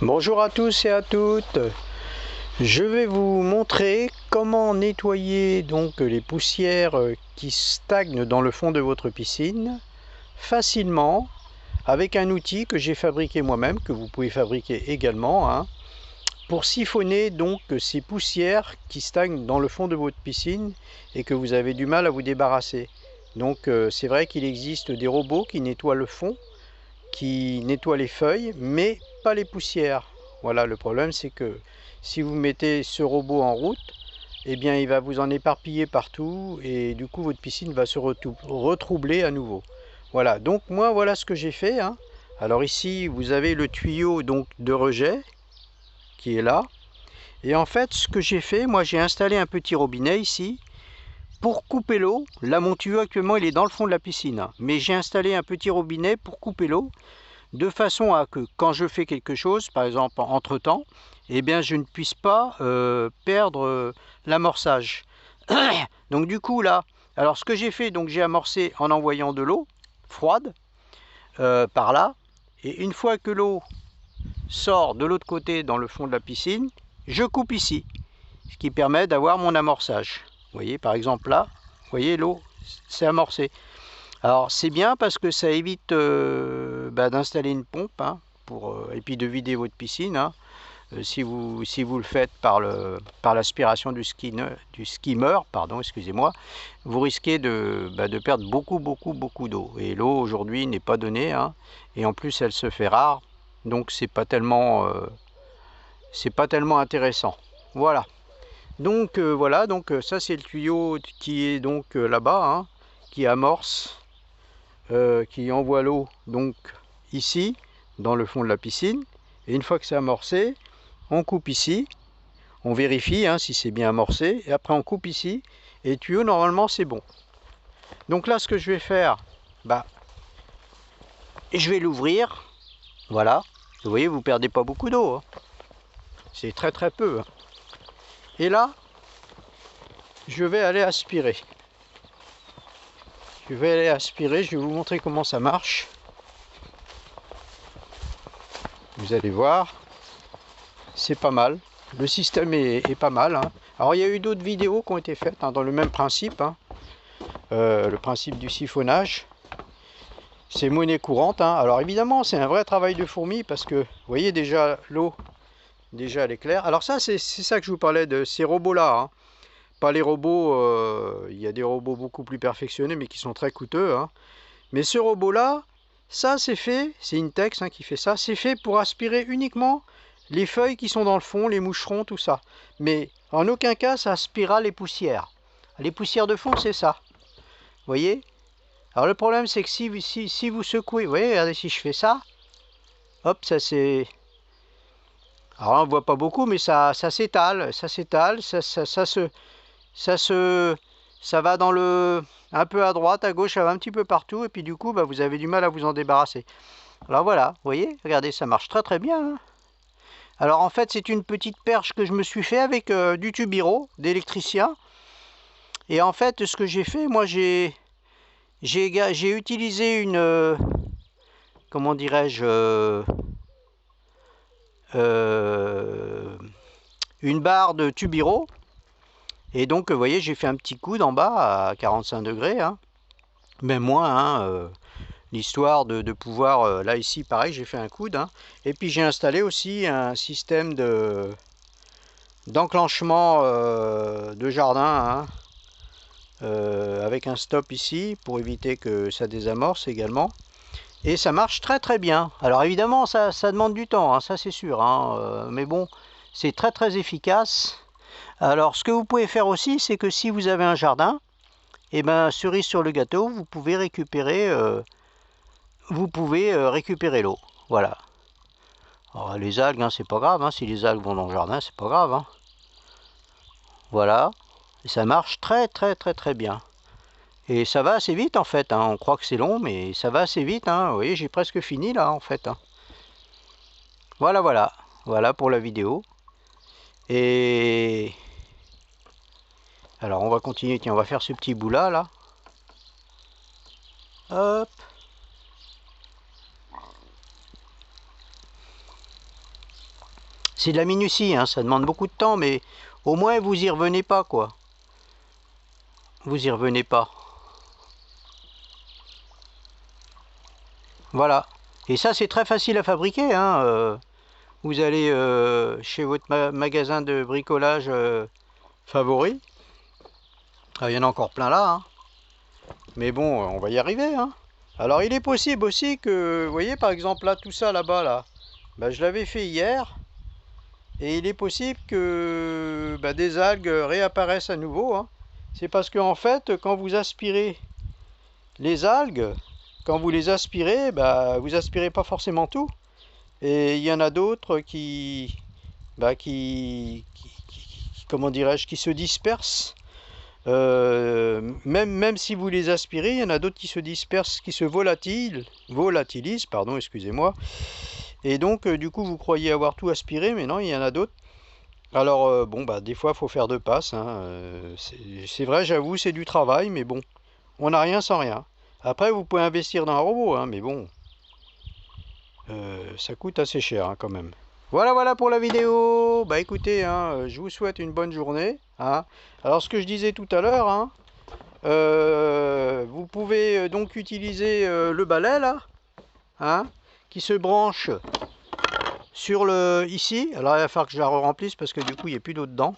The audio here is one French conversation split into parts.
Bonjour à tous et à toutes. Je vais vous montrer comment nettoyer donc les poussières qui stagnent dans le fond de votre piscine facilement avec un outil que j'ai fabriqué moi-même, que vous pouvez fabriquer également, pour siphonner donc ces poussières qui stagnent dans le fond de votre piscine et que vous avez du mal à vous débarrasser. Donc c'est vrai qu'il existe des robots qui nettoient le fond, qui nettoie les feuilles, mais pas les poussières. Voilà, le problème c'est que si vous mettez ce robot en route, eh bien il va vous en éparpiller partout et du coup votre piscine va se retroubler à nouveau. Voilà, donc moi voilà ce que j'ai fait. Alors ici vous avez le tuyau donc de rejet qui est là. Et en fait ce que j'ai fait, moi j'ai installé un petit robinet ici pour couper l'eau. Là mon tuyau actuellement il est dans le fond de la piscine, mais j'ai installé un petit robinet pour couper l'eau, de façon à que quand je fais quelque chose, par exemple entre temps, eh bien je ne puisse pas perdre l'amorçage. Donc du coup là, alors ce que j'ai fait, donc j'ai amorcé en envoyant de l'eau froide par là, et une fois que l'eau sort de l'autre côté dans le fond de la piscine, je coupe ici, ce qui permet d'avoir mon amorçage. Vous voyez par exemple là, vous voyez l'eau c'est amorcé. Alors c'est bien parce que ça évite d'installer une pompe et puis de vider votre piscine. Si vous le faites par l'aspiration du skimmer, pardon, excusez-moi, vous risquez de perdre beaucoup d'eau. Et l'eau aujourd'hui n'est pas donnée, et en plus elle se fait rare, donc c'est pas tellement intéressant. Voilà. Donc voilà, donc ça c'est le tuyau qui est donc là-bas, qui amorce. Qui envoie l'eau donc ici dans le fond de la piscine, et une fois que c'est amorcé, on coupe ici, on vérifie si c'est bien amorcé, et après on coupe ici, et le tuyau normalement c'est bon. Donc là ce que je vais faire, je vais l'ouvrir, voilà, vous voyez vous perdez pas beaucoup d'eau, c'est très peu, et là je vais aller aspirer. Je vais vous montrer comment ça marche. Vous allez voir, c'est pas mal. Le système est pas mal. Alors il y a eu d'autres vidéos qui ont été faites dans le même principe. Le principe du siphonnage. C'est monnaie courante. Alors évidemment c'est un vrai travail de fourmi parce que vous voyez déjà l'eau, déjà elle est claire. Alors ça c'est ça que je vous parlais de ces robots là. Pas les robots, il y a des robots beaucoup plus perfectionnés mais qui sont très coûteux. Mais ce robot là, ça c'est fait, c'est Intex qui fait ça, c'est fait pour aspirer uniquement les feuilles qui sont dans le fond, les moucherons, tout ça. Mais en aucun cas ça aspirera les poussières. Les poussières de fond c'est ça. Vous voyez? Alors le problème c'est que si vous secouez, vous voyez, regardez si je fais ça, hop, ça c'est... Alors là, on ne voit pas beaucoup mais ça s'étale, ça va dans le... un peu à droite, à gauche, ça va un petit peu partout, et puis du coup vous avez du mal à vous en débarrasser. Alors voilà, vous voyez, regardez, ça marche très bien. Alors en fait, c'est une petite perche que je me suis fait avec du Tubiro d'électricien. Et en fait, ce que j'ai fait, moi j'ai utilisé une... comment dirais-je une barre de Tubiro. Et donc, vous voyez, j'ai fait un petit coude en bas à 45 degrés. Même moins, l'histoire de pouvoir... là, ici, pareil, j'ai fait un coude. Et puis, j'ai installé aussi un système d'enclenchement de jardin, avec un stop ici pour éviter que ça désamorce également, et ça marche très bien. Alors évidemment ça demande du temps, ça c'est sûr, mais bon, c'est très efficace. Alors ce que vous pouvez faire aussi, c'est que si vous avez un jardin, et cerise sur le gâteau, vous pouvez récupérer l'eau, voilà. Alors, les algues, c'est pas grave, si les algues vont dans le jardin, c'est pas grave, voilà. Et ça marche très bien. Et ça va assez vite en fait, on croit que c'est long, mais ça va assez vite. Vous voyez, j'ai presque fini là en fait. Voilà pour la vidéo. Et alors on va continuer, tiens, on va faire ce petit bout là. Hop. C'est de la minutie, hein, ça demande beaucoup de temps, mais au moins vous y revenez pas, quoi. Vous y revenez pas. Voilà. Et ça, c'est très facile à fabriquer, hein. Vous allez chez votre magasin de bricolage favori. Ah, il y en a encore plein là, hein. Mais bon, on va y arriver, hein. Alors, il est possible aussi que, vous voyez, par exemple, là, tout ça là-bas, là, bah, je l'avais fait hier. Et il est possible que bah, des algues réapparaissent à nouveau, hein. C'est parce que, en fait, quand vous aspirez les algues, quand vous les aspirez, bah, vous aspirez pas forcément tout. Et il y en a d'autres bah, comment dirais-je, qui se dispersent. Même si vous les aspirez, il y en a d'autres qui se dispersent, qui se volatilisent, pardon, excusez-moi. Et donc, du coup, vous croyez avoir tout aspiré, mais non, il y en a d'autres. Alors, bon, bah, des fois, il faut faire deux passes, hein. C'est vrai, j'avoue, c'est du travail, mais bon, on n'a rien sans rien. Après, vous pouvez investir dans un robot, hein, mais bon, ça coûte assez cher, hein, quand même. Voilà pour la vidéo. Bah écoutez, hein, je vous souhaite une bonne journée, hein. Alors, ce que je disais tout à l'heure, hein, vous pouvez donc utiliser le balai, là, hein, qui se branche sur le ici. Alors, il va falloir que je la remplisse parce que du coup, il n'y a plus d'eau dedans.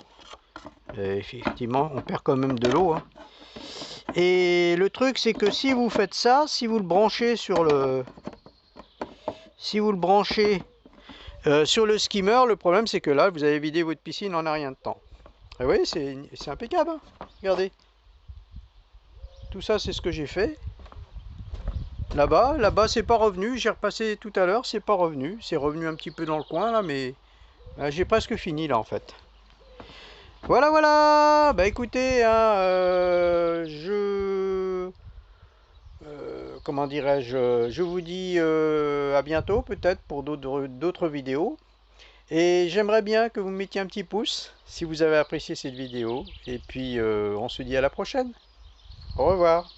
Effectivement, on perd quand même de l'eau, hein. Et le truc, c'est que si vous faites ça, si vous le branchez sur le... Si vous le branchez sur le skimmer, le problème, c'est que là, vous avez vidé votre piscine en un rien de temps. Et vous voyez, c'est impeccable, hein. Regardez. Tout ça, c'est ce que j'ai fait. Là-bas, c'est pas revenu. J'ai repassé tout à l'heure, c'est pas revenu. C'est revenu un petit peu dans le coin, là, mais j'ai presque fini, là, en fait. Voilà. Bah écoutez, hein, comment dirais-je, je vous dis à bientôt peut-être pour d'autres vidéos. Et j'aimerais bien que vous mettiez un petit pouce si vous avez apprécié cette vidéo. Et puis on se dit à la prochaine. Au revoir.